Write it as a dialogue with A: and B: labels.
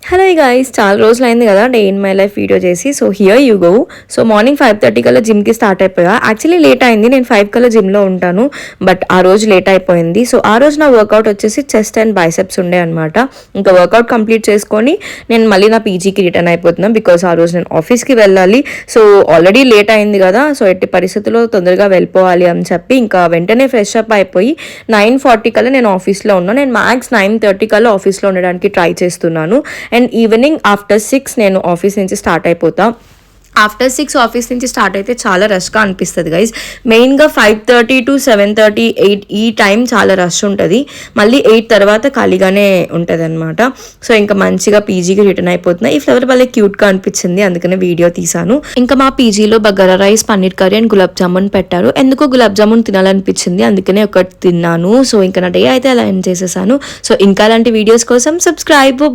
A: Hello guys, చాలా రోజులు అయింది కదా day in my life video చేసి. So here you go. So morning 5:30 కల్లా జిమ్కి స్టార్ట్ అయిపోయా. యాక్చువల్లీ లేట్ అయింది, నేను 5 కల్లా జిమ్లో ఉంటాను, బట్ ఆ రోజు లేట్ అయిపోయింది. సో ఆ రోజు నా వర్కౌట్ వచ్చేసి చెస్ట్ అండ్ బైసెప్స్ ఉండే అనమాట. ఇంకా వర్కౌట్ కంప్లీట్ చేసుకొని నేను మళ్ళీ నా పీజీకి రిటర్న్ అయిపోతున్నాను, బికాస్ ఆ రోజు నేను ఆఫీస్కి వెళ్ళాలి. సో ఆల్రెడీ లేట్ అయింది కదా, సో ఎట్టి పరిస్థితుల్లో తొందరగా వెళ్ళిపోవాలి అని చెప్పి ఇంకా వెంటనే ఫ్రెష్ అప్ అయిపోయి 9:40 కల్లా నేను ఆఫీస్లో ఉన్నాను. నేను మ్యాక్స్ 9:30 కల్లా ఆఫీస్లో ఉండడానికి ట్రై చేస్తున్నాను. అండ్ ఈవినింగ్ ఆఫ్టర్ 6 నేను ఆఫీస్ నుంచి స్టార్ట్ అయిపోతా. ఆఫ్టర్ 6 ఆఫీస్ నుంచి స్టార్ట్ అయితే చాలా రష్గా అనిపిస్తుంది గైజ్. మెయిన్గా 5:30 to 7:30, 8 ఈ టైం చాలా రష్ ఉంటుంది. మళ్ళీ 8 తర్వాత ఖాళీగానే ఉంటుంది అనమాట. సో ఇంకా మంచిగా పీజీకి రిటర్న్ అయిపోతున్నా. ఈ ఫ్లవర్ భలే క్యూట్గా అనిపించింది, అందుకనే వీడియో తీసాను. ఇంకా మా పీజీలో bagara rice, paneer curry and gulab jamun పెట్టారు. ఎందుకో గులాబ్ జామున్ తినాలనిపించింది, అందుకనే ఒకటి తిన్నాను. సో ఇంకా నా డే అయితే అలా ఎండ్ చేసేసాను. సో ఇంకా అలాంటి వీడియోస్ కోసం సబ్స్క్రైబ్.